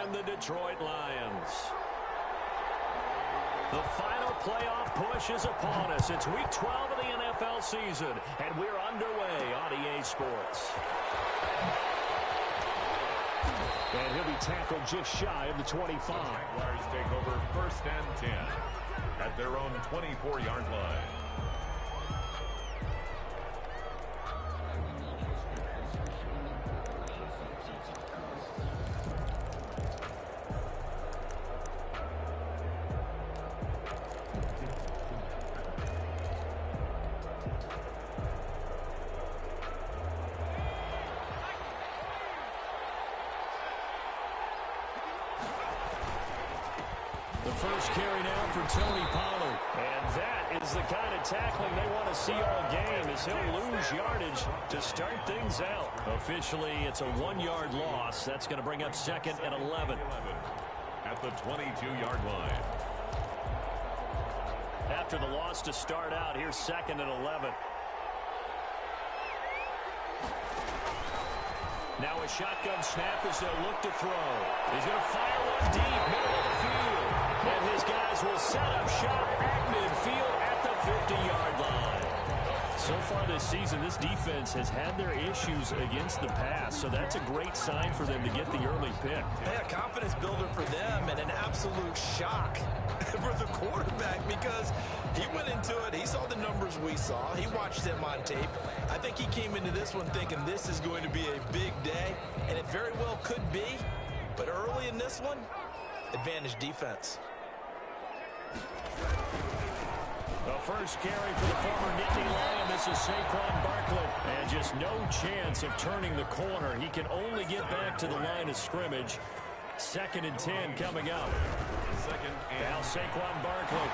and the Detroit Lions. The final playoff push is upon us. It's Week 12 of the NFL season, and we're underway on EA Sports. And he'll be tackled just shy of the 25. Jaguars take over 1st and 10 at their own 24-yard line. First carry now for Tony Pollard. And that is the kind of tackling they want to see all game, as he'll lose yardage to start things out. Officially, it's a 1-yard loss. That's going to bring up 2nd and 11. At the 22-yard line. After the loss to start out, here's 2nd and 11. Now a shotgun snap as they'll look to throw. He's going to fire one deep, middle of the field. And his guys will set up shop at midfield at the 50-yard line. So far this season, this defense has had their issues against the pass, so that's a great sign for them to get the early pick. Yeah, confidence builder for them and an absolute shock for the quarterback because he went into it. He saw the numbers we saw. He watched them on tape. I think he came into this one thinking this is going to be a big day, and it very well could be. But early in this one, advantage defense. The first carry for the former Nittany Lion. This is Saquon Barkley. And just no chance of turning the corner. He can only get back to the line of scrimmage. 2nd and 10 coming up. Now Saquon Barkley.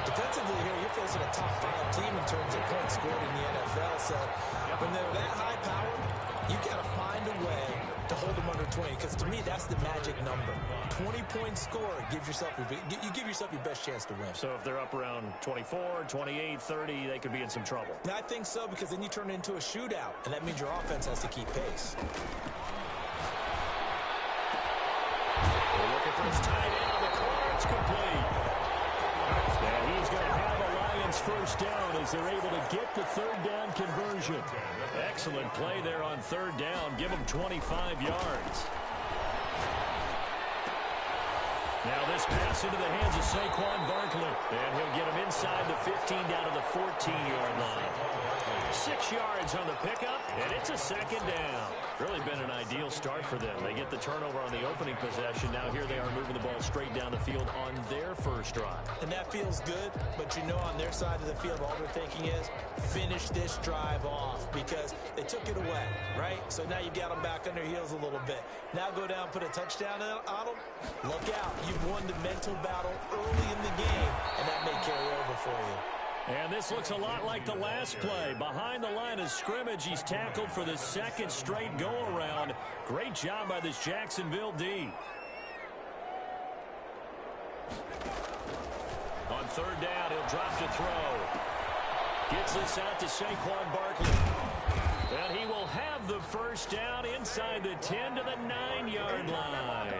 Defensively here, you're facing a top 5 team in terms of points scored in the NFL. So when they're that high powered, you got to find a way to hold them under 20, because to me that's the magic number. 20-point score gives yourself you give yourself your best chance to win. So if they're up around 24, 28, 30, they could be in some trouble. I think so, because then you turn it into a shootout, and that means your offense has to keep pace. We're looking for his tight end on the corner. It's complete. And he's going to have a Lions first down as they're able to get the 3rd down conversion. Excellent play there on 3rd down. Give him 25 yards. Now this pass into the hands of Saquon Barkley. And he'll get him inside the 15 down to the 14-yard line. 6 yards on the pickup, and it's a 2nd down. Really been an ideal start for them. They get the turnover on the opening possession. Now here they are moving the ball straight down the field on their first drive. And that feels good, but you know on their side of the field, all they're thinking is finish this drive off because they took it away, right? So now you got them back on their heels a little bit. Now go down, put a touchdown on them. Look out. You've won the mental battle early in the game, and that may carry over for you. And this looks a lot like the last play. Behind the line of scrimmage, he's tackled for the 2nd straight go-around. Great job by this Jacksonville D. On 3rd down, he'll drop to throw. Gets this out to Saquon Barkley. And he will have the first down inside the 10 to the 9-yard line.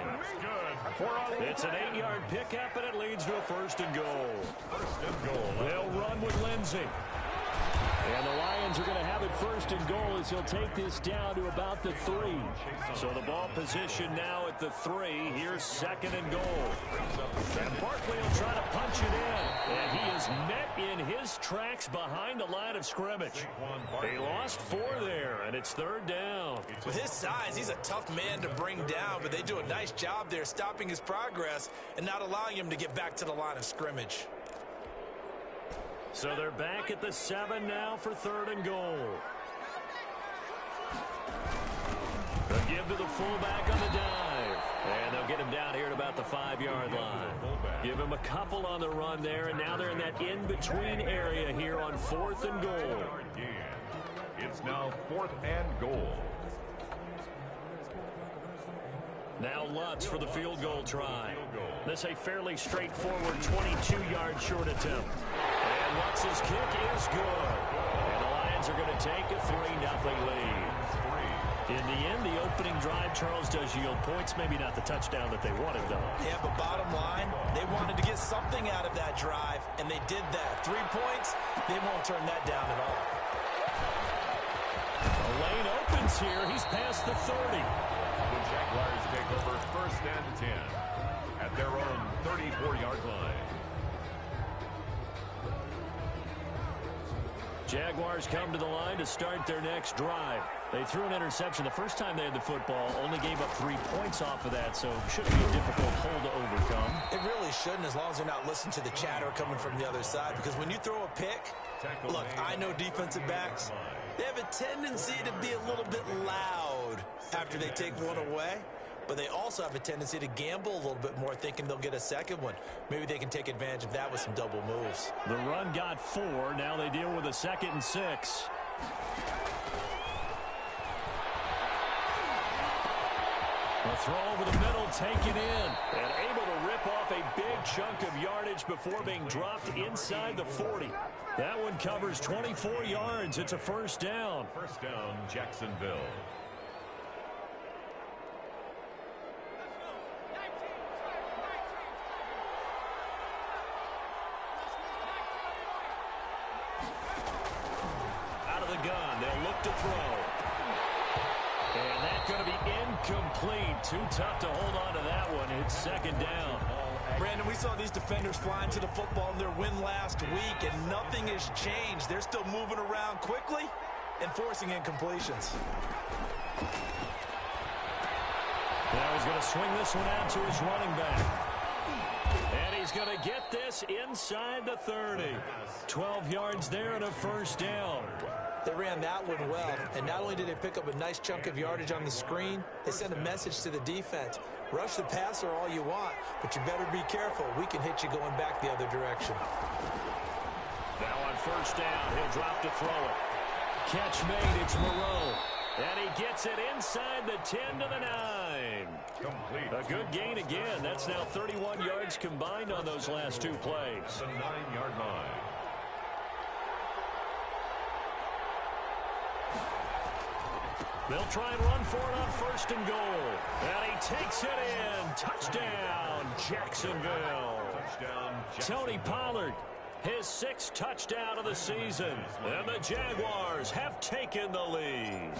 It's an 8-yard pickup, and it leads to a 1st and goal. They'll run with Lindsey. And the Lions are going to have it 1st and goal as he'll take this down to about the 3. So the ball position now at the 3. Here's 2nd and goal. And Barkley will try to punch it in. And he is met in his tracks behind the line of scrimmage. They lost 4 there, and it's 3rd down. With his size, he's a tough man to bring down, but they do a nice job there stopping his progress and not allowing him to get back to the line of scrimmage. So they're back at the 7 now for 3rd and goal. They'll give to the fullback on the dive. And they'll get him down here at about the 5-yard line. Give him a couple on the run there, and now they're in that in-between area here on 4th and goal. It's now 4th and goal. Now Lutz for the field goal try. This a fairly straightforward 22-yard short attempt. And Lutz's kick is good. And the Lions are going to take a 3-0 lead. In the end, the opening drive, Charles, does yield points. Maybe not the touchdown that they wanted, though. Yeah, but bottom line, they wanted to get something out of that drive, and they did that. 3 points, they won't turn that down at all. The lane opens here. He's past the 30. The Jaguars take over 1st and 10 at their own 34-yard line. Jaguars come to the line to start their next drive. They threw an interception the first time they had the football, only gave up 3 points off of that, so it shouldn't be a difficult hole to overcome. It really shouldn't, as long as they're not listening to the chatter coming from the other side, because when you throw a pick, look, I know defensive backs, they have a tendency to be a little bit loud after they take one away. But they also have a tendency to gamble a little bit more, thinking they'll get a second one. Maybe they can take advantage of that with some double moves. The run got 4. Now they deal with a 2nd and 6. A throw over the middle, taken in, and able to rip off a big chunk of yardage before being dropped inside the 40. That one covers 24 yards. It's a 1st down. 1st down, Jacksonville. Gun. They'll look to throw. And that's going to be incomplete. Too tough to hold on to that one. It's 2nd down. Brandon, we saw these defenders flying to the football in their win last week, and nothing has changed. They're still moving around quickly and forcing incompletions. Now he's going to swing this one out to his running back. And he's going to get this inside the 30. 12 yards there and a 1st down. They ran that one well, and not only did they pick up a nice chunk of yardage on the screen, they sent a message to the defense. Rush the passer all you want, but you better be careful. We can hit you going back the other direction. Now on 1st down, he'll drop to throw it. Catch made, it's Moreau. And he gets it inside the 10 to the 9. Complete. A good gain again. That's now 31 yards combined on those last 2 plays. The 9-yard line. They'll try and run for it on 1st and goal. And he takes it in. Touchdown, Jacksonville. Touchdown, Tony Pollard, his 6th touchdown of the season. And the Jaguars have taken the lead.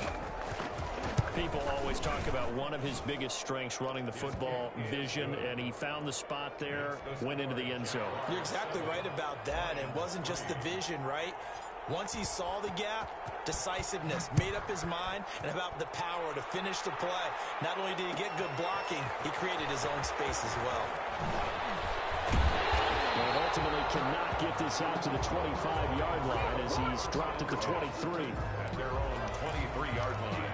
People always talk about one of his biggest strengths, running the football, vision, and he found the spot there, went into the end zone. You're exactly right about that. It wasn't just the vision, right? Once he saw the gap, decisiveness, made up his mind, and about the power to finish the play. Not only did he get good blocking, he created his own space as well. And ultimately cannot get this out to the 25-yard line as he's dropped at the 23. At their own 23-yard line.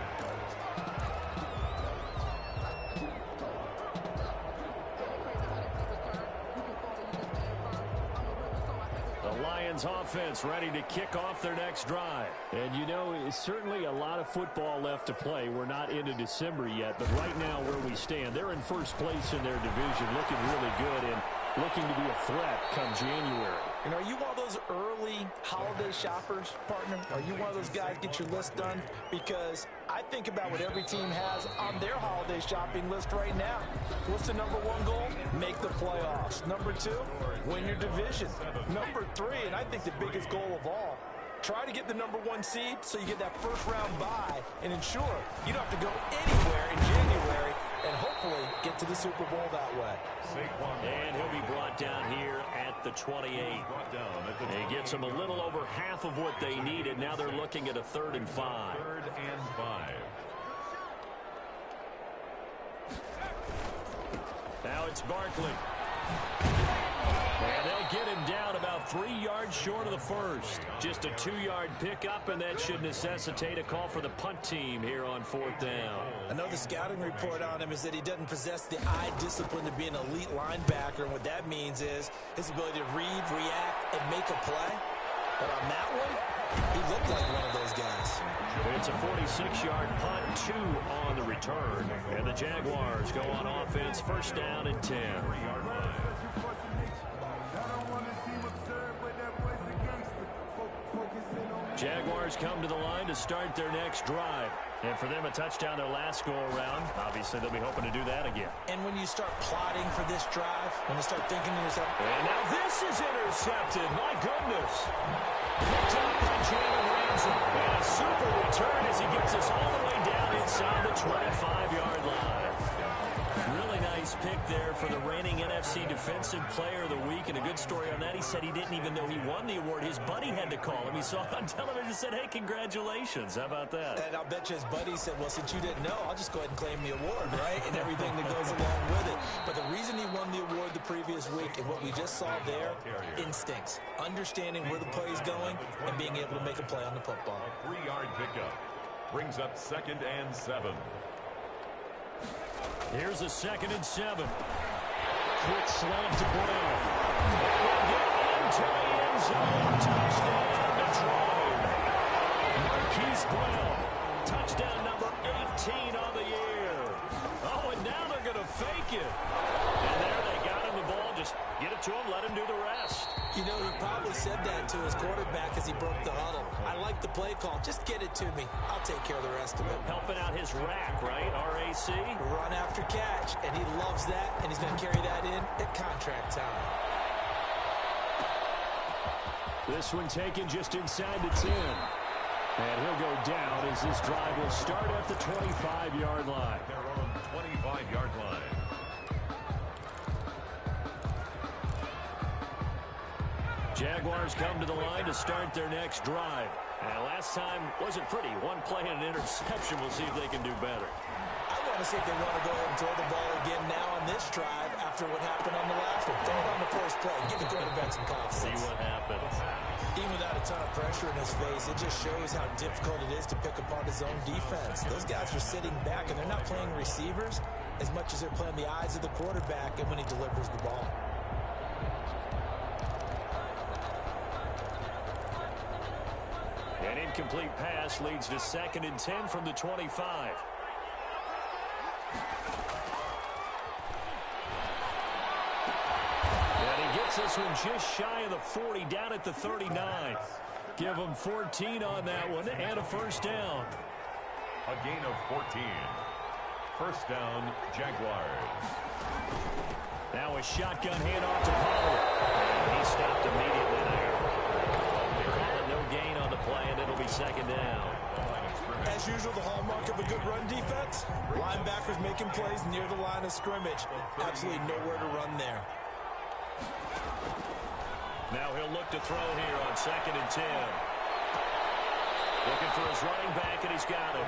Lions offense ready to kick off their next drive. And you know, it's certainly a lot of football left to play. We're not into December yet, but right now where we stand, they're in 1st place in their division, looking really good and looking to be a threat come January. And are you one of those early holiday shoppers, partner? Are you one of those guys get your list done? Because I think about what every team has on their holiday shopping list right now. What's the number 1 goal? Make the playoffs. Number 2, win your division. Number 3, and I think the biggest goal of all, try to get the number 1 seed so you get that 1st round bye and ensure you don't have to go anywhere in January and hopefully get to the Super Bowl that way. And he'll be brought down here at the 28. He gets them a little over half of what they needed. Now they're looking at a 3rd and 5. 3rd and 5. Now it's Barkley. And they'll get him down about 3 yards short of the 1st. Just a 2-yard pickup, and that should necessitate a call for the punt team here on 4th down. I know the scouting report on him is that he doesn't possess the eye discipline to be an elite linebacker, and what that means is his ability to read, react, and make a play. But on that one, he looked like one of those guys. It's a 46-yard punt, 2 on the return, and the Jaguars go on offense, 1st down and 10. 3-yard line. Jaguars Jaguars come to the line to start their next drive. And for them, a touchdown their last go-around. Obviously, they'll be hoping to do that again. And when you start plotting for this drive, when you start thinking to yourself... And now this is intercepted. My goodness. Picked up by Jalen Ramsey. And a super return as he gets us all the way down inside the 25-yard line. Really nice pick there for the reigning NFC Defensive Player of the Week. And a good story on that. He said he didn't even know he won the award. His buddy had to call him. He saw it on television and said, hey, congratulations. How about that? And I'll bet you his buddy said, well, since you didn't know, I'll just go ahead and claim the award, right? And everything that goes along with it. But the reason he won the award the previous week and what we just saw there, instincts. Understanding where the play is going and being able to make a play on the football. A 3-yard pickup brings up 2nd and 7. Here's a 2nd and 7. Quick slant to Brown. Will get into the end zone. Touchdown, Detroit. Marquise Brown. Touchdown number 18 on the year. Oh, and now they're going to fake it. And there they got him the ball. Just get it to him, let him do the rest. You know, he probably said that to his quarterback as he broke the huddle. I like the play call. Just get it to me. I'll take care of the rest of it. Helping out his rack, right? R-A-C? Run after catch. And he loves that, and he's going to carry that in at contract time. This one taken just inside the 10. And he'll go down as this drive will start at the 25-yard line. Their own 25-yard line. Jaguars come to the line to start their next drive. And last time wasn't pretty. One play and an interception. We'll see if they can do better. I want to see if they want to go ahead and throw the ball again now on this drive after what happened on the last one. Throw it on the first play. Give the quarterback some confidence. See what happens. Even without a ton of pressure in his face, it just shows how difficult it is to pick apart his own defense. Those guys are sitting back, and they're not playing receivers as much as they're playing the eyes of the quarterback and when he delivers the ball. An incomplete pass leads to 2nd and 10 from the 25. And he gets this one just shy of the 40, down at the 39. Give him 14 on that one and a first down. A gain of 14. First down, Jaguars. Now a shotgun handoff to Pollard. And he stopped immediately there. No gain on the play, and it'll be 2nd down. As usual, the hallmark of a good run defense, linebackers making plays near the line of scrimmage. Absolutely nowhere to run there. Now he'll look to throw here on 2nd and 10. Looking for his running back, and he's got it.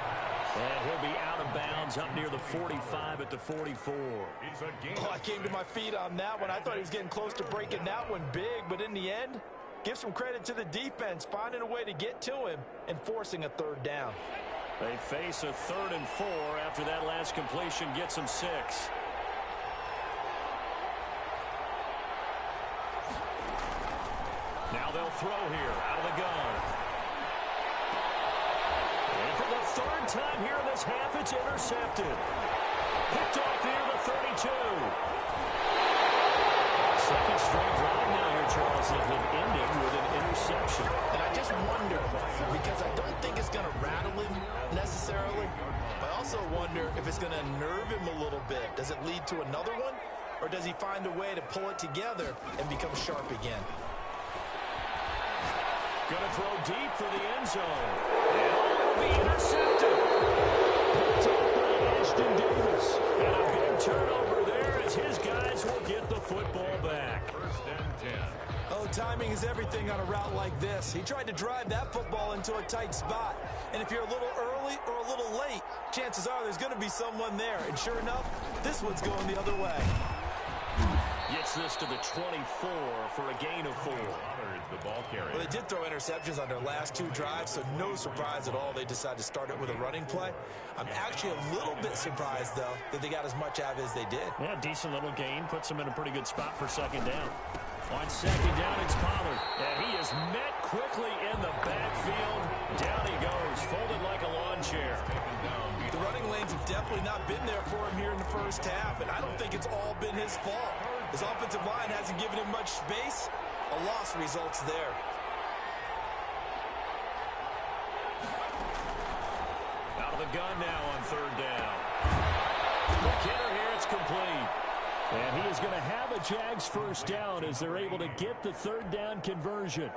And he'll be out of bounds up near the 45 at the 44. Oh, I came to my feet on that one. I thought he was getting close to breaking that one big, but in the end, give some credit to the defense, finding a way to get to him and forcing a 3rd down. They face a 3rd and 4 after that last completion gets them 6. Now they'll throw here out of the gun. And for the 3rd time here in this half, it's intercepted. Picked off near the 32. Second straight drive now here, Charles, that have ended with an interception. And I just wonder, because I don't think it's going to rattle him necessarily, but I also wonder if it's going to nerve him a little bit. Does it lead to another one, or does he find a way to pull it together and become sharp again? Going to throw deep for the end zone. And it'll be intercepted. Picked up by Ashton Davis. And a big turnover there as his guys will get the football back. 1st and 10. Oh, timing is everything on a route like this. He tried to drive that football into a tight spot. And if you're a little early or a little late, chances are there's going to be someone there. And sure enough, this one's going the other way. Gets this to the 24 for a gain of 4. The ball carrier. Well, they did throw interceptions on their last 2 drives, so no surprise at all they decided to start it with a running play. I'm actually a little bit surprised, though, that they got as much out of it as they did. Yeah, decent little gain. Puts them in a pretty good spot for 2nd down. On 2nd down, it's Pollard. And he is met quickly in the backfield. Down he goes, folded like a lawn chair. The running lanes have definitely not been there for him here in the first half, and I don't think it's all been his fault. His offensive line hasn't given him much space. A loss results there. gun now on third down. Quick hitter here, it's complete. And he is going to have a Jags first down as they're able to get the third down conversion.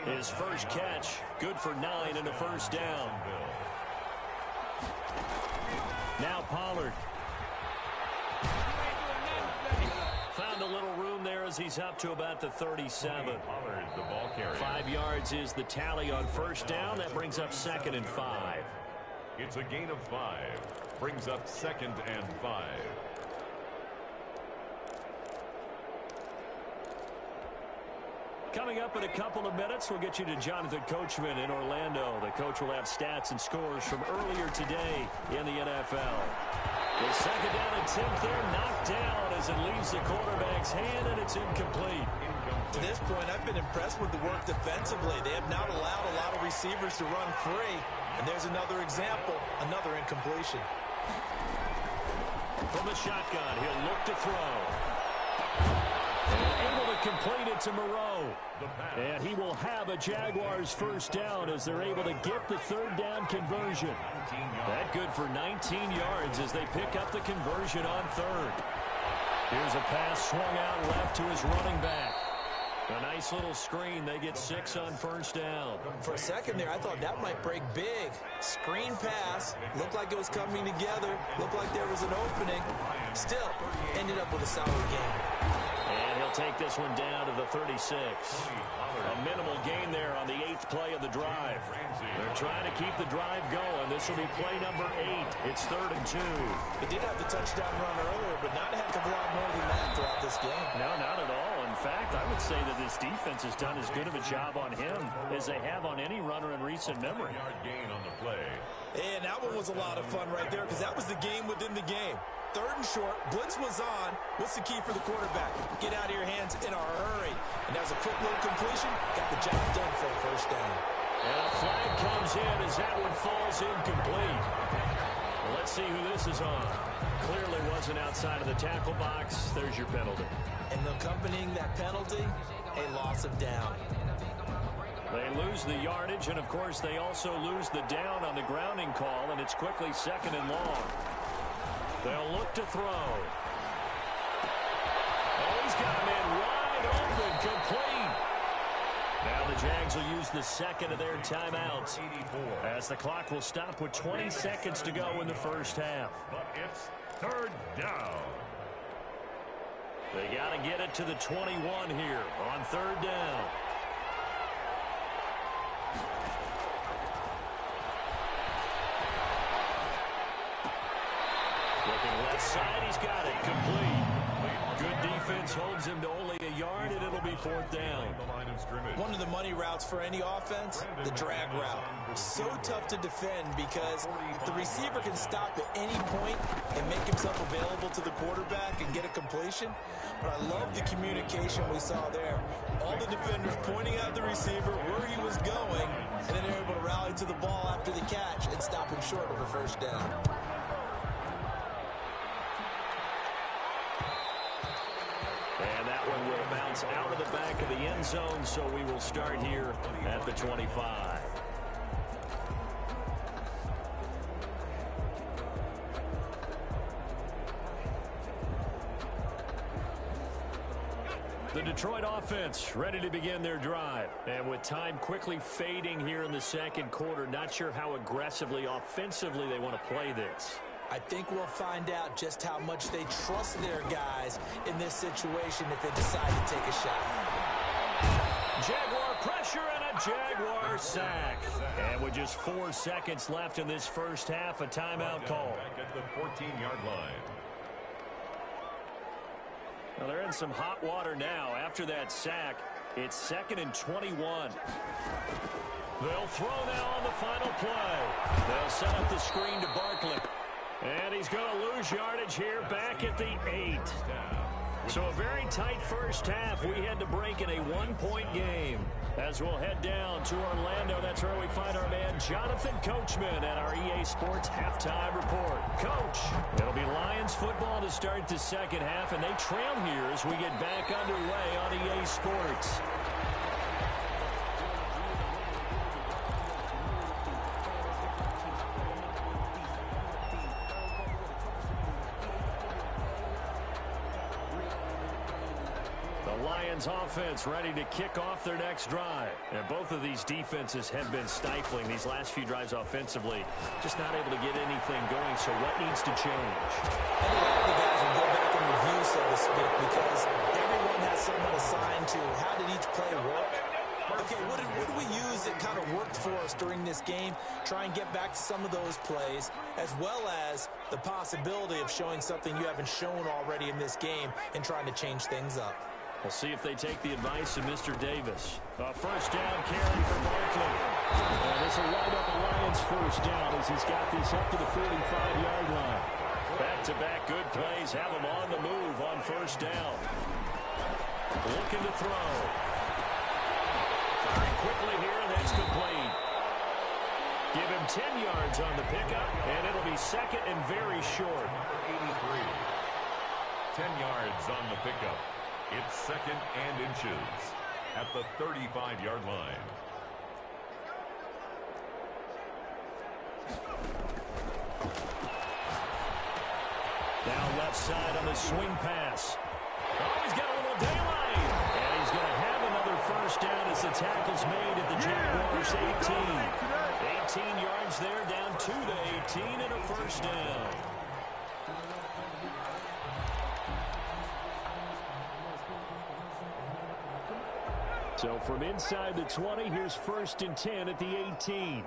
His first catch, good for 9 and a first down. Now Pollard. Found a little room there as he's up to about the 37. Pollard, the ball carrier. 5 yards is the tally on first down. That brings up 2nd and 5. It's a gain of 5. Brings up 2nd and 5. Coming up in a couple of minutes, we'll get you to Jonathan Coachman in Orlando. The coach will have stats and scores from earlier today in the NFL. The 2nd down attempt there knocked down as it leaves the quarterback's hand, and it's incomplete. To this point, I've been impressed with the work defensively. They have not allowed a lot of receivers to run free. And there's another example, another incompletion. From the shotgun, he'll look to throw. And able to complete it to Moreau. And he will have a Jaguars first down as they're able to get the third down conversion. That good for 19 yards as they pick up the conversion on third. Here's a pass swung out left to his running back. A nice little screen. They get 6 on first down. For a second there, I thought that might break big. Screen pass. Looked like it was coming together. Looked like there was an opening. Still, ended up with a solid game. And he'll take this one down to the 36. A minimal gain there on the 8th play of the drive. They're trying to keep the drive going. This will be play number 8. It's 3rd and 2. He did have the touchdown run earlier, but not a heck of a lot more than that throughout this game. No, not at all. In fact, I would say that this defense has done as good of a job on him as they have on any runner in recent memory. Gain on the play. And that one was a lot of fun right there because that was the game within the game. 3rd and short, blitz was on. What's the key for the quarterback? Get out of your hands in a hurry. And that was a quick little completion. Got the job done for a first down. And a flag comes in as that one falls incomplete. Well, let's see who this is on. Clearly wasn't outside of the tackle box. There's your penalty. And accompanying that penalty, a loss of down. They lose the yardage, and of course they also lose the down on the grounding call, and it's quickly 2nd and long. They'll look to throw. Oh, he's got a man wide open, complete. Now the Jags will use the 2nd of their timeouts as the clock will stop with 20 seconds to go in the first half. But it's 3rd down. They got to get it to the 21 here on 3rd down. Looking left side, he's got it, complete. Good defense holds him to only a yard, and it'll be 4th down. One of the money routes for any offense, the drag route. So tough to defend because the receiver can stop at any point and make himself available to the quarterback and get a completion. But I love the communication we saw there. All the defenders pointing out the receiver where he was going, and then they're able to rally to the ball after the catch and stop him short of a first down. And that one will bounce out of the back of the end zone, so we will start here at the 25. The Detroit offense ready to begin their drive. And with time quickly fading here in the 2nd quarter, not sure how aggressively, offensively they want to play this. I think we'll find out just how much they trust their guys in this situation if they decide to take a shot. Jaguar pressure and a Jaguar sack. And with just 4 seconds left in this first half, a timeout call. Back at the 14-yard line. Well, they're in some hot water now. After that sack, it's 2nd and 21. They'll throw now on the final play. They'll set up the screen to Barkley. And he's going to lose yardage here back at the 8. So a very tight first half. We had to break in a 1-point game. As we'll head down to Orlando, that's where we find our man Jonathan Coachman at our EA Sports Halftime Report. Coach, it'll be Lions football to start the 2nd half, and they trail here as we get back underway on EA Sports. Lions offense ready to kick off their next drive. And both of these defenses have been stifling these last few drives offensively. Just not able to get anything going, so what needs to change? And a lot of the guys will go back and review, so to speak, because everyone has someone assigned to how did each play work. Okay, what did we use that kind of worked for us during this game? Try and get back to some of those plays, as well as the possibility of showing something you haven't shown already in this game and trying to change things up. We'll see if they take the advice of Mr. Davis. A first down carry for Barkley. And this will light up a Lions first down as he's got this up to the 45-yard line. Back-to-back good plays have him on the move on first down. Looking to throw. Firing quickly here, and that's complete. Give him 10 yards on the pickup, and it'll be second and very short. 83. 10 yards on the pickup. It's second and inches at the 35-yard line. Now left side on the swing pass. Oh, he's got a little daylight. And he's going to have another first down as the tackle's made at the Jaguars' 18. 18 yards there, down to the 18 and a first down. So from inside the 20, here's first and 10 at the 18.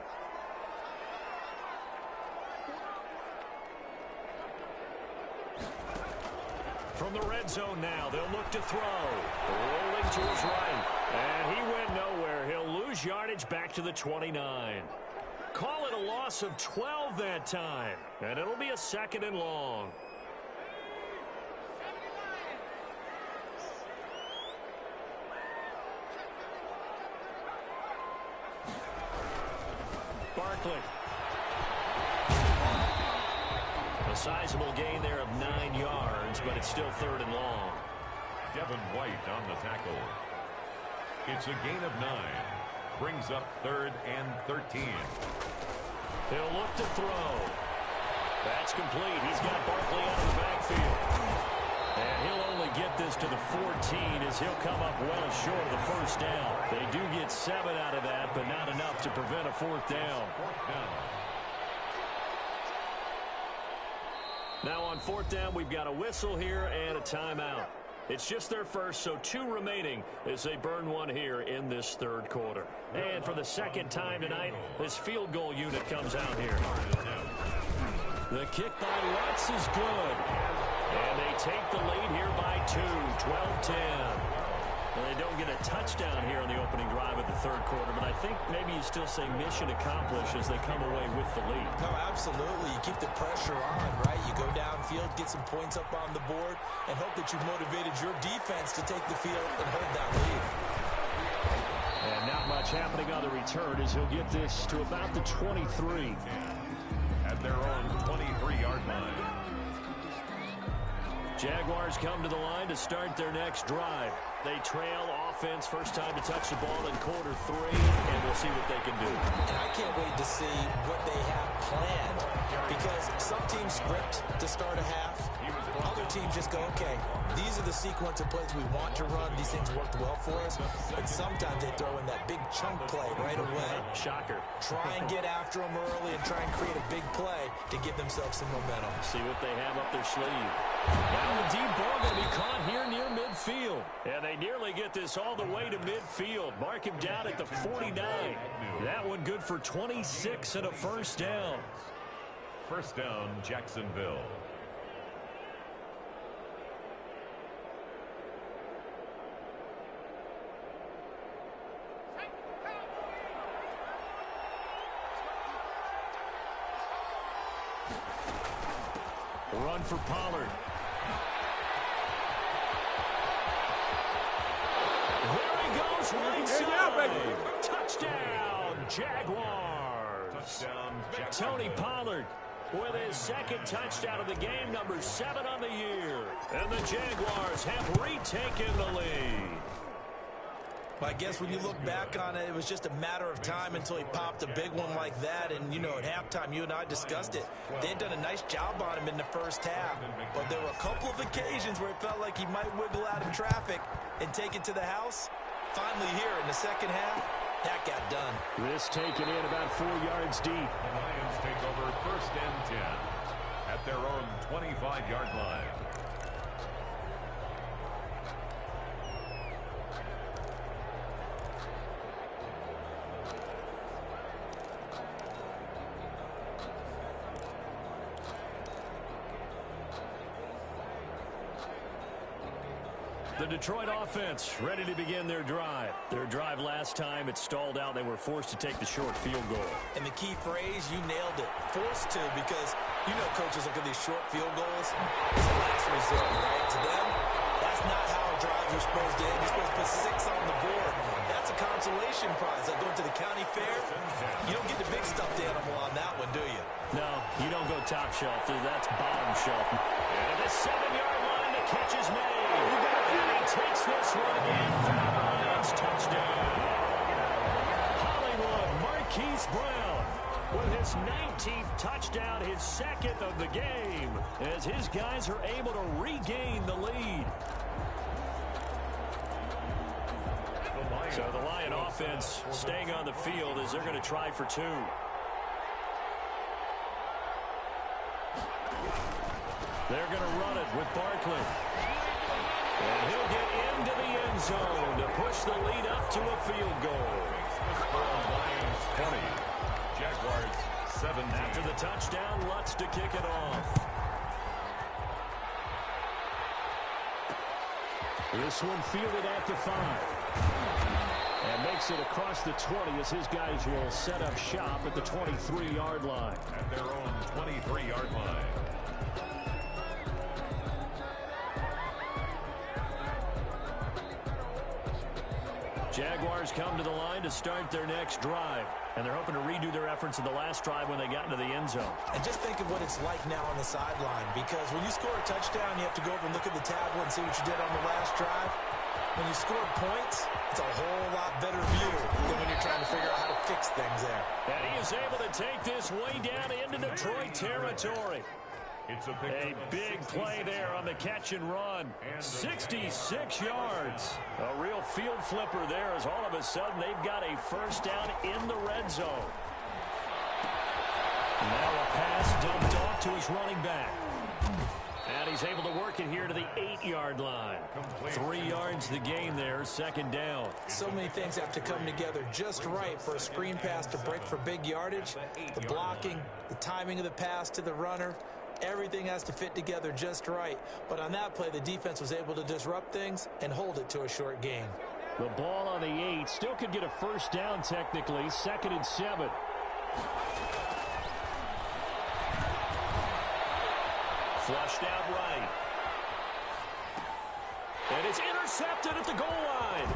From the red zone now, they'll look to throw. Rolling to his right. And he went nowhere. He'll lose yardage back to the 29. Call it a loss of 12 that time. And it'll be a second and long. Barkley. A sizable gain there of 9 yards, but it's still third and long. Devin White on the tackle. It's a gain of 9. Brings up third and 13. He'll look to throw. That's complete. He's got Barkley out of the backfield. And he'll only get this to the 14 as he'll come up well short of the first down. They do get 7 out of that, but not enough to prevent a fourth down. Now on fourth down, we've got a whistle here and a timeout. It's just their first, so 2 remaining as they burn one here in this third quarter. And for the second time tonight, this field goal unit comes out here. The kick by Lutz is good. And they take the lead here by 2, 12-10. Well, they don't get a touchdown here on the opening drive of the third quarter, but I think maybe you still say mission accomplished as they come away with the lead. No, absolutely. You keep the pressure on, right? You go downfield, get some points up on the board, and hope that you've motivated your defense to take the field and hold that lead. And not much happening on the return as he'll get this to about the 23. At their own 23-yard line. Jaguars come to the line to start their next drive. They trail offense, first time to touch the ball in quarter 3, and we'll see what they can do. And I can't wait to see what they have planned, because some teams script to start a half. Other teams just go, okay, these are the sequence of plays we want to run. These things worked well for us. And sometimes they throw in that big chunk play right away. Shocker. Try and get after them early and try and create a big play to give themselves some momentum. See what they have up their sleeve. Now the deep ball going to be caught here near midfield. And they nearly get this all the way to midfield. Mark him down at the 49. That one good for 26 and a first down. First down, Jacksonville. Run for Pollard. There he goes, right side. Touchdown, Jaguars. Touchdown, Tony Pollard with his second touchdown of the game, number 7 on the year. And the Jaguars have retaken the lead. Well, I guess when you look back on it, it was just a matter of time until he popped a big one like that. And, you know, at halftime, you and I discussed it. They had done a nice job on him in the first half. But there were a couple of occasions where it felt like he might wiggle out of traffic and take it to the house. Finally here in the second half, that got done. This taken in about 4 yards deep. The Lions take over 1st and 10 at their own 25-yard line. The Detroit offense ready to begin their drive. Their drive last time, it stalled out. They were forced to take the short field goal. And the key phrase, you nailed it. Forced to, because, you know, coaches look at these short field goals as a last resort, right? To them, that's not how drives are supposed to end. You're supposed to put 6 on the board. That's a consolation prize. Like going to the county fair, you don't get the big stuffed animal on that one, do you? No, you don't go top shelf. That's bottom shelf. And at the 7-yard line, the catch is made. And he takes this one in for the Lions touchdown. Hollywood Marquise Brown with his 19th touchdown, his 2nd of the game, as his guys are able to regain the lead. So the Lion offense staying on the field as they're going to try for 2. They're going to run it with Barkley. And he'll get into the end zone to push the lead up to a field goal. Lions 20, Jaguars 17. After the touchdown, Lutz to kick it off. This one fielded at the 5. And makes it across the 20 as his guys will set up shop at the 23-yard line. At their own 23-yard line. Jaguars come to the line to start their next drive. And they're hoping to redo their efforts in the last drive when they got into the end zone. And just think of what it's like now on the sideline. Because when you score a touchdown, you have to go over and look at the tablet and see what you did on the last drive. When you score points, it's a whole lot better view than when you're trying to figure out how to fix things there. And he is able to take this way down into Detroit territory. It's a big play there on the catch and run. 66 yards. A real field flipper there as all of a sudden they've got a first down in the red zone. Now a pass dumped off to his running back. And he's able to work it here to the 8-yard line. 3 yards the gain there, 2nd down. So many things have to come together just right for a screen pass to break for big yardage. The blocking, the timing of the pass to the runner, everything has to fit together just right. But on that play, the defense was able to disrupt things and hold it to a short gain. The ball on the 8 still could get a first down technically, 2nd and 7. Flushed out right. And it's intercepted at the goal line.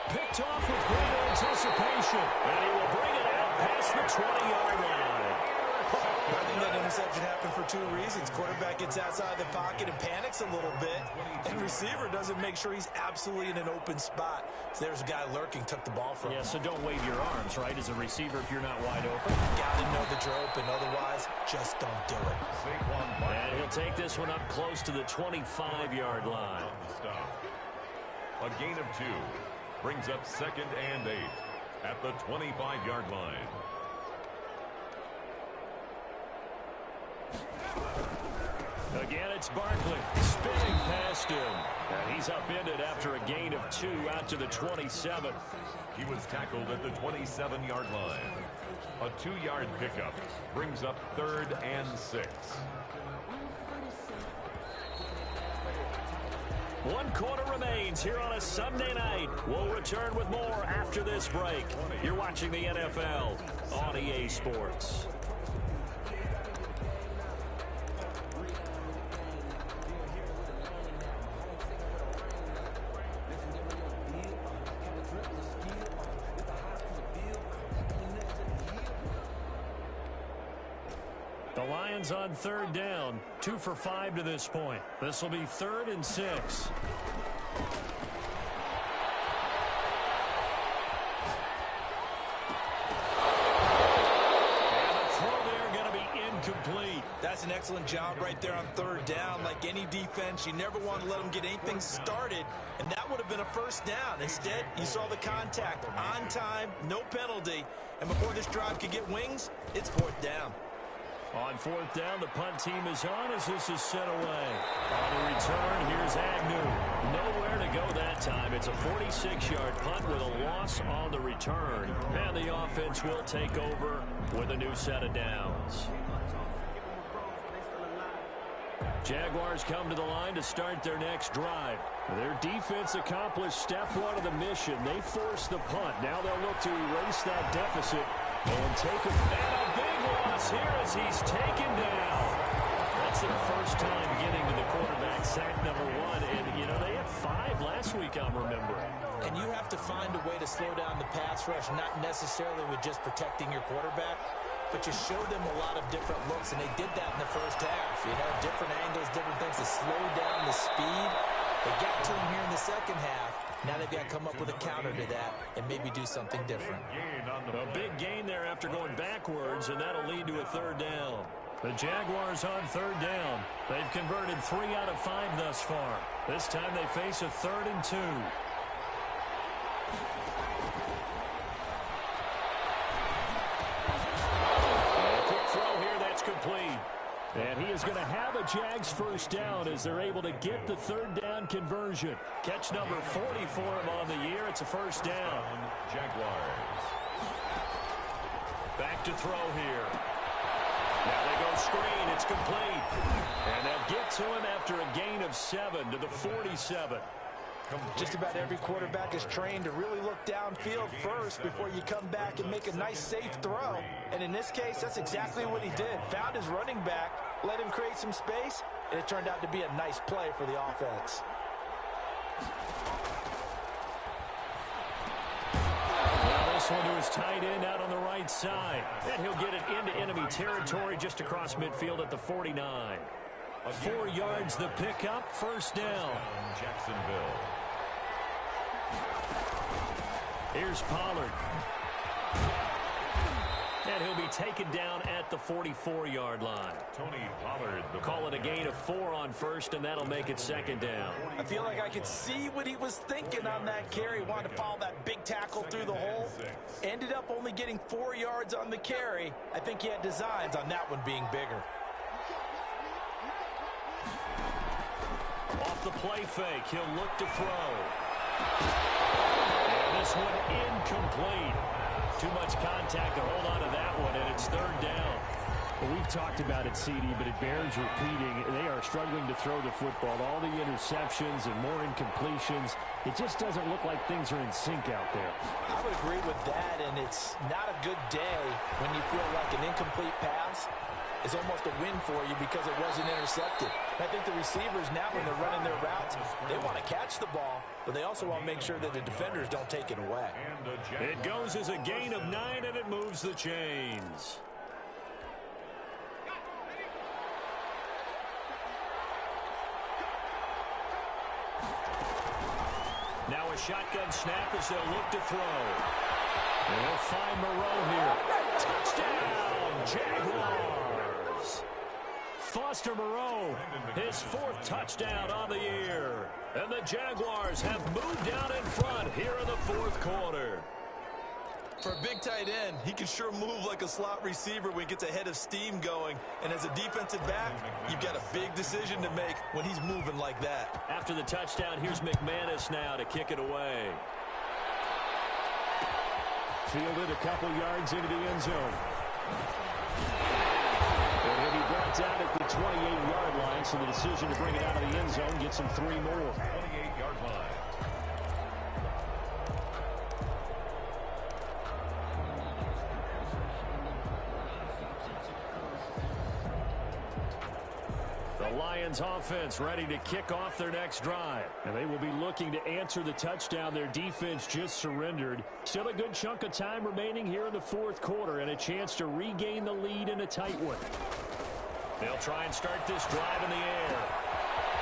Picked off with great anticipation. And he will bring it out past the 20-yard line. I think that interception happened for 2 reasons. Quarterback gets outside the pocket and panics a little bit. And receiver doesn't make sure he's absolutely in an open spot. So there's a guy lurking, took the ball from him. Yeah, so don't wave your arms, right, as a receiver if you're not wide open. Gotta know that you're open. Otherwise, just don't do it. And he'll take this one up close to the 25-yard line. A gain of 2 brings up 2nd and 8 at the 25-yard line. Again, it's Barkley spinning past him. And he's upended after a gain of 2 out to the 27. He was tackled at the 27-yard line. A 2-yard pickup brings up 3rd and 6. 1 quarter remains here on a Sunday night. We'll return with more after this break. You're watching the NFL on EA Sports. The Lions on 3rd down, 2 for 5 to this point. This will be 3rd and 6. does an excellent job right there on third down. Like any defense, you never want to let them get anything started, and that would have been a first down. Instead, you saw the contact on time, no penalty, and before this drive could get wings, it's fourth down. On fourth down, the punt team is on as this is set away. On the return, here's Agnew. Nowhere to go that time. It's a 46-yard punt with a loss on the return. And the offense will take over with a new set of downs. Jaguars come to the line to start their next drive. Their defense accomplished step one of the mission. They forced the punt. Now they'll look to erase that deficit and take a big loss here as he's taken down. That's their first time getting to the quarterback, sack number one. And, you know, they had 5 last week, I'm remembering. And you have to find a way to slow down the pass rush, not necessarily with just protecting your quarterback, but you show them a lot of different looks, and they did that in the first half. You know, different angles, different things to slow down the speed. They got to him here in the second half. Now they've got to come up with a counter to that and maybe do something different. A big gain there after going backwards, and that'll lead to a third down. The Jaguars on third down. They've converted 3 out of 5 thus far. This time they face a 3rd and 2. Complete. And he is going to have a Jags first down as they're able to get the third down conversion. Catch number 40 for him on the year. It's a first down. Jaguars. Back to throw here. Now they go screen. It's complete. And they'll get to him after a gain of 7 to the 47. Just about every quarterback is trained to really look downfield first before you come back and make a nice, safe throw. And in this case, that's exactly what he did. Found his running back, let him create some space, and it turned out to be a nice play for the offense. Now this one to his tight end out on the right side. And he'll get it into enemy territory just across midfield at the 49. 4 yards the pickup, first down. Jacksonville. Here's Pollard. And he'll be taken down at the 44-yard line. Tony Pollard. Call it a gain of 4 on first, and that'll make it second down. I feel like I could see what he was thinking on that carry. Wanted to follow that big tackle through the hole. Ended up only getting 4 yards on the carry. I think he had designs on that one being bigger. Off the play fake, he'll look to throw. And this one incomplete. Too much contact to hold on to that one, and it's third down. Well, we've talked about it, CD, but it bears repeating. They are struggling to throw the football. All the interceptions and more incompletions. It just doesn't look like things are in sync out there. I would agree with that, and it's not a good day when you feel like an incomplete pass is almost a win for you because it wasn't intercepted. I think the receivers now, when they're running their routes, they want to catch the ball, but they also want to make sure that the defenders don't take it away. It goes as a gain of 9, and it moves the chains. Now a shotgun snap as they'll look to throw. And they'll find Moreau here. Touchdown, Jaguars! Foster Moreau, his 4th touchdown on the year. And the Jaguars have moved out in front here in the 4th quarter. For a big tight end, he can sure move like a slot receiver when he gets a head of steam going. And as a defensive back, you've got a big decision to make when he's moving like that. After the touchdown, here's McManus now to kick it away. Fielded a couple yards into the end zone. And he'll be brought down at the 28-yard line, so the decision to bring it out of the end zone gets him 3 more. 28-yard line. The Lions offense ready to kick off their next drive. And they will be looking to answer the touchdown their defense just surrendered. Still a good chunk of time remaining here in the 4th quarter and a chance to regain the lead in a tight one. They'll try and start this drive in the air.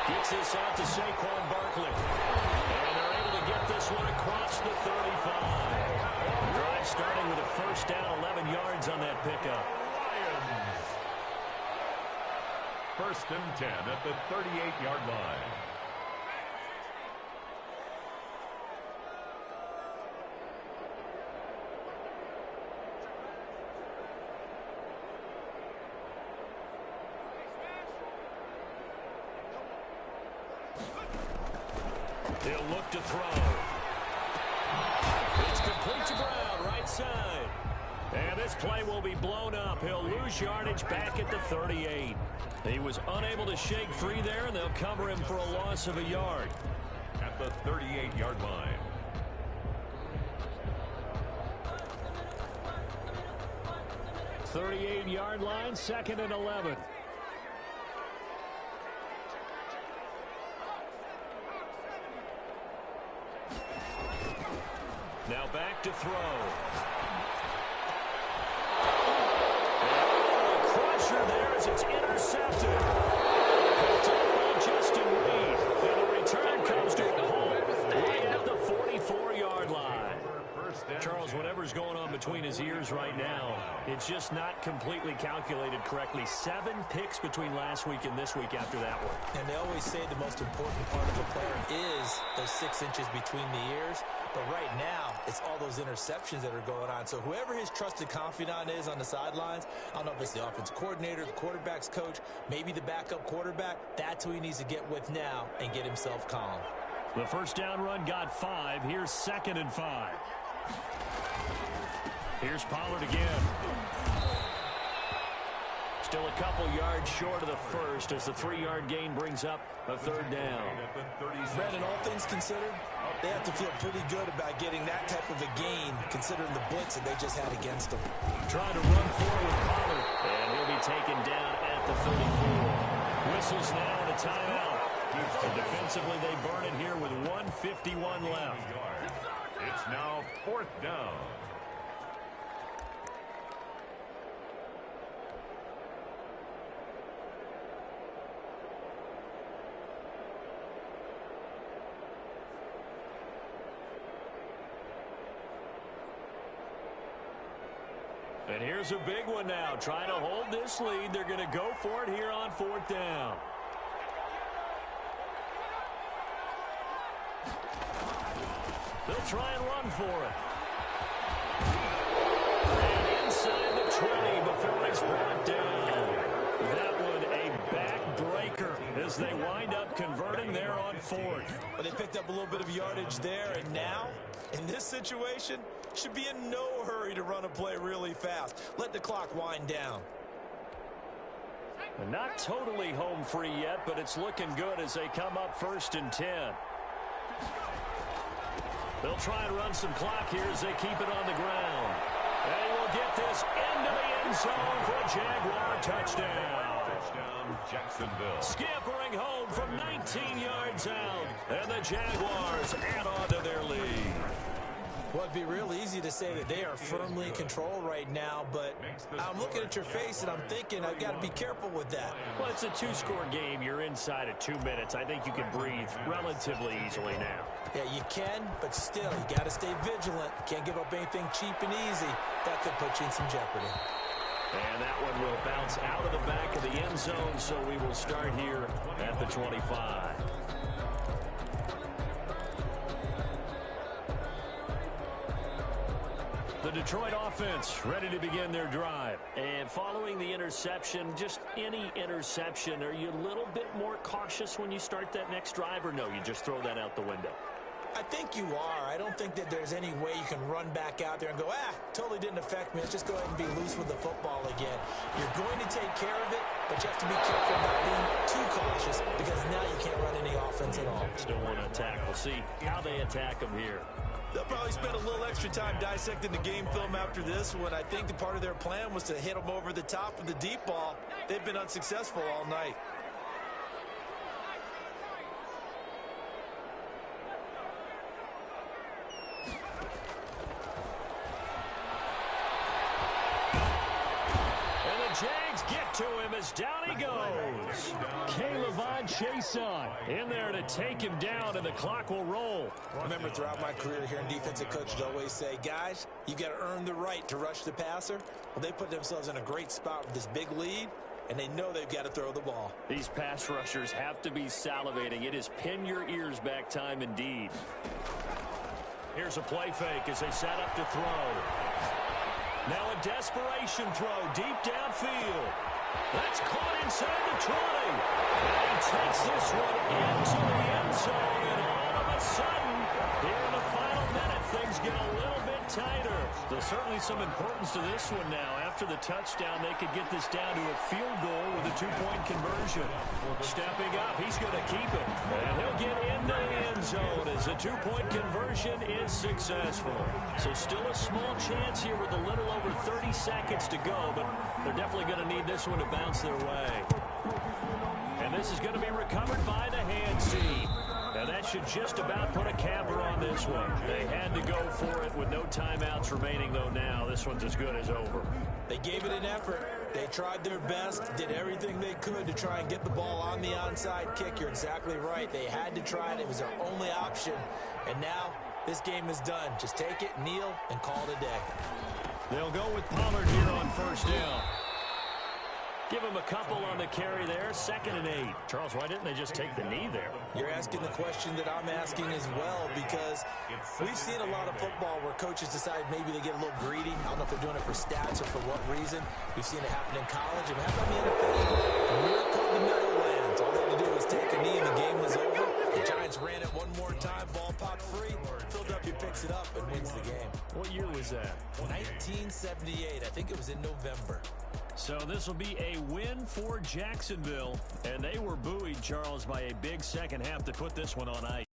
Gets this out to Saquon Barkley. And they're able to get this one across the 35. Drive starting with a first down, 11 yards on that pickup. first and 10 at the 38-yard line. He'll look to throw. It's complete to Brown, right side. And this play will be blown up. He'll lose yardage back at the 38. He was unable to shake free there, and they'll cover him for a loss of a yard. At the 38-yard line. .38-yard line, 2nd and 11. Now back to throw. And a crusher there as it's intercepted. Picked up by Justin Reed. And the return comes to a halt right at the 44-yard line. Charles, whatever's going on between his ears right now, it's just not completely calculated correctly. 7 picks between last week and this week after that one. And they always say the most important part of a player is those 6 inches between the ears. But right now, it's all those interceptions that are going on. So whoever his trusted confidant is on the sidelines, I don't know if it's the offense coordinator, the quarterback's coach, maybe the backup quarterback, that's who he needs to get with now and get himself calm. The first down run got 5. Here's 2nd and 5. Here's Pollard again. Still a couple yards short of the first as the 3-yard gain brings up a 3rd down. Brandon, all things considered, they have to feel pretty good about getting that type of a gain considering the blitz that they just had against them. Trying to run forward with Pollard, and he'll be taken down at the 34. Whistles now and a timeout. And defensively, they burn it here with 1:51 left. It's now 4th down. And here's a big one now. Trying to hold this lead. They're going to go for it here on 4th down. They'll try and run for it. And inside the 20 before he's brought down. That one a backbreaker as they wind up converting there on 4th. But they picked up a little bit of yardage there, and now, in this situation, should be in no hurry to run a play really fast. Let the clock wind down. Not totally home free yet, but it's looking good as they come up 1st and 10. They'll try and run some clock here as they keep it on the ground. And he will get this into the end zone for a Jaguar touchdown. Touchdown, Jacksonville. Scampering home from 19 yards out. And the Jaguars add on to their lead. Well, it'd be real easy to say that they are firmly in control right now, but I'm looking at your face and I'm thinking I've got to be careful with that. Well, it's a 2-score game. You're inside of 2 minutes. I think you can breathe relatively easily now. Yeah, you can, but still, you got to stay vigilant. Can't give up anything cheap and easy. That could put you in some jeopardy. And that one will bounce out of the back of the end zone, so we will start here at the 25. The Detroit offense ready to begin their drive. And following the interception, just any interception, are you a little bit more cautious when you start that next drive, or no, you just throw that out the window? I think you are. I don't think that there's any way you can run back out there and go, totally didn't affect me. Let's just go ahead and be loose with the football again. You're going to take care of it, but you have to be careful about being too cautious because now you can't run any offense at all. Still want to attack. We'll see how they attack them here. They'll probably spend a little extra time dissecting the game film after this one. I think the part of their plan was to hit them over the top of the deep ball. They've been unsuccessful all night. Jags get to him as down he goes. K'Lavon Chason in there to take him down, and the clock will roll. I remember throughout my career here in defensive coaches always say, guys, you got to earn the right to rush the passer. Well, they put themselves in a great spot with this big lead, and they know they've got to throw the ball. These pass rushers have to be salivating. It is pin your ears back time indeed. Here's a play fake as they set up to throw. Now a desperation throw deep downfield. That's caught inside the 20. And he takes this one into the end zone. And all of a sudden, here in the final minute, things get a little bit tighter. There's certainly some importance to this one now. After the touchdown, they could get this down to a field goal with a 2-point conversion. Stepping up, he's going to keep it. And he'll get into the end zone as a 2-point conversion is successful. So still a small chance here with a little over 30 seconds to go, but they're definitely going to need this one to bounce their way. And this is going to be recovered by the hands team. Now that should just about put a capper on this one. They had to go for it with no timeouts remaining, though now this one's as good as over. They gave it an effort. They tried their best, did everything they could to try and get the ball on the onside kick. You're exactly right. They had to try it. It was their only option. And now this game is done. Just take it, kneel, and call it a day. They'll go with Pollard here on first down. Give him a couple on the carry there. 2nd and 8. Charles, why didn't they just take the knee there? You're asking the question that I'm asking as well, because we've seen a lot of football where coaches decide maybe they get a little greedy. I don't know if they're doing it for stats or for what reason. We've seen it happen in college. And how about the NFL? The miracle of the Meadowlands. All they had to do was take a knee and the game was over. The Giants ran it one more time. Ball popped free. Philadelphia picks it up and wins the game. What year was that? 1978. I think it was in November. So this will be a win for Jacksonville. And they were buoyed, Charles, by a big second half to put this one on ice.